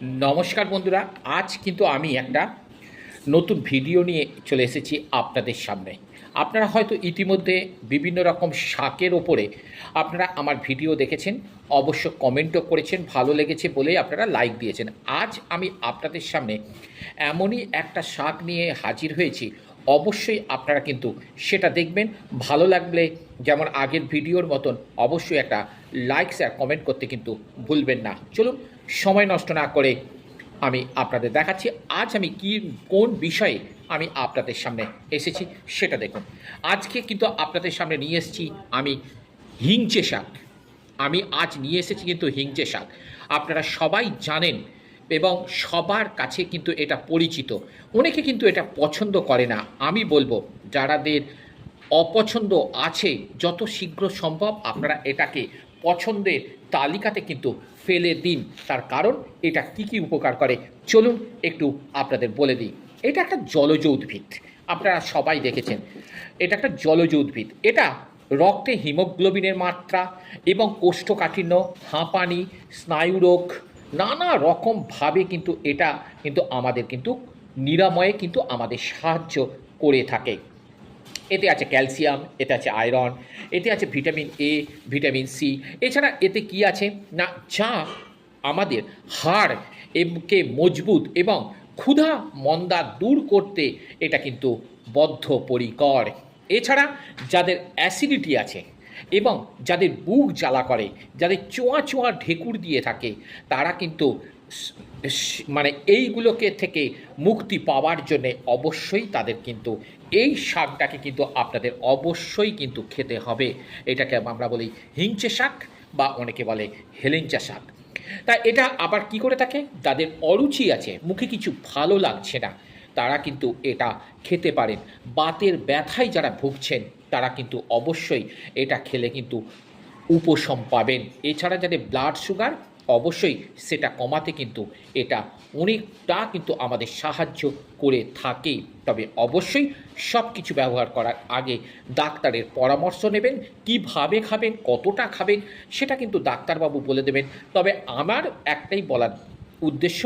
নমস্কার বন্ধুরা, আজ কিন্তু আমি একটা নতুন ভিডিও নিয়ে চলে এসেছি আপনাদের সামনে। আপনারা হয়তো ইতিমধ্যে বিভিন্ন রকম শাকের ওপরে আপনারা আমার ভিডিও দেখেছেন, অবশ্য কমেন্টও করেছেন, ভালো লেগেছে বলেই আপনারা লাইক দিয়েছেন। আজ আমি আপনাদের সামনে এমনই একটা শাক নিয়ে হাজির হয়েছি, অবশ্যই আপনারা কিন্তু সেটা দেখবেন। ভালো লাগলে যেমন আগের ভিডিওর মতন অবশ্যই একটা লাইক শেয়ার কমেন্ট করতে কিন্তু ভুলবেন না। চলুন সময় নষ্ট না করে আমি আপনাদের দেখাচ্ছি আজ আমি কোন বিষয়ে আমি আপনাদের সামনে এসেছি সেটা দেখুন। আজকে কিন্তু আপনাদের সামনে নিয়ে এসেছি আমি হিংচে শাক। আমি আজ নিয়ে এসেছি কিন্তু হিংচে শাক। আপনারা সবাই জানেন এবং সবার কাছে কিন্তু এটা পরিচিত। অনেকে কিন্তু এটা পছন্দ করে না। আমি বলবো যারাদের অপছন্দ আছে যত শীঘ্র সম্ভব আপনারা এটাকে পছন্দের তালিকাতে কিন্তু ফেলে দিন। তার কারণ এটা কী কী উপকার করে চলুন একটু আপনাদের বলে দিই। এটা একটা জলজ উদ্ভিদ, আপনারা সবাই দেখেছেন। এটা একটা জলজ উদ্ভিদ। এটা রক্তে হিমোগ্লোবিনের মাত্রা এবং কোষ্ঠকাঠিন্য, হাঁপানি, স্নায়ুরোগ নানা রকমভাবে কিন্তু এটা কিন্তু আমাদের কিন্তু নিরাময়ে কিন্তু আমাদের সাহায্য করে থাকে। এতে আছে ক্যালসিয়াম, এতে আছে আয়রন, এতে আছে ভিটামিন এ, ভিটামিন সি। এছাড়া এতে কি আছে না, যা আমাদের হাড় কে মজবুত এবং ক্ষুধা মন্দা দূর করতে এটা কিন্তু বদ্ধপরিকর। এছাড়া যাদের অ্যাসিডিটি আছে এবং যাদের বুক জ্বালা করে, যাদের চোঁয়া চোঁয়া ঢেকুর দিয়ে থাকে, তারা কিন্তু মানে এইগুলোকে থেকে মুক্তি পাওয়ার জন্যে অবশ্যই তাদের কিন্তু এই শাকটাকে কিন্তু আপনাদের অবশ্যই কিন্তু খেতে হবে। এটাকে আমরা বলি হিংচে শাক বা অনেকে বলে হেলেঞ্চা শাক। তা এটা আবার কি করে থাকে, যাদের অরুচি আছে, মুখে কিছু ভালো লাগছে না, তারা কিন্তু এটা খেতে পারেন। বাতের ব্যথায় যারা ভুগছেন তারা কিন্তু অবশ্যই এটা খেলে কিন্তু উপশম পাবেন। এছাড়া যাদের ব্লাড সুগার, অবশ্যই সেটা কমাতে কিন্তু এটা অনেকটা কিন্তু আমাদের সাহায্য করে থাকে। তবে অবশ্যই সব কিছু ব্যবহার করার আগে ডাক্তারের পরামর্শ নেবেন। কিভাবে খাবেন, কতটা খাবেন, সেটা কিন্তু ডাক্তারবাবু বলে দেবেন। তবে আমার একটাই বলার উদ্দেশ্য,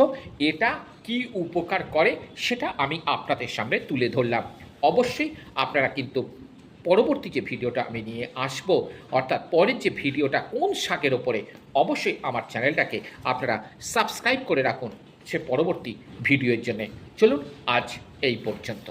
এটা কি উপকার করে সেটা আমি আপনাদের সামনে তুলে ধরলাম। অবশ্যই আপনারা কিন্তু পরবর্তী যে ভিডিওটা আমি নিয়ে আসব, অর্থাৎ পরের যে ভিডিওটা কোন শাকের ওপরে, অবশ্যই আমার চ্যানেলটাকে আপনারা সাবস্ক্রাইব করে রাখুন সে পরবর্তী ভিডিওর জন্যে। চলুন আজ এই পর্যন্ত।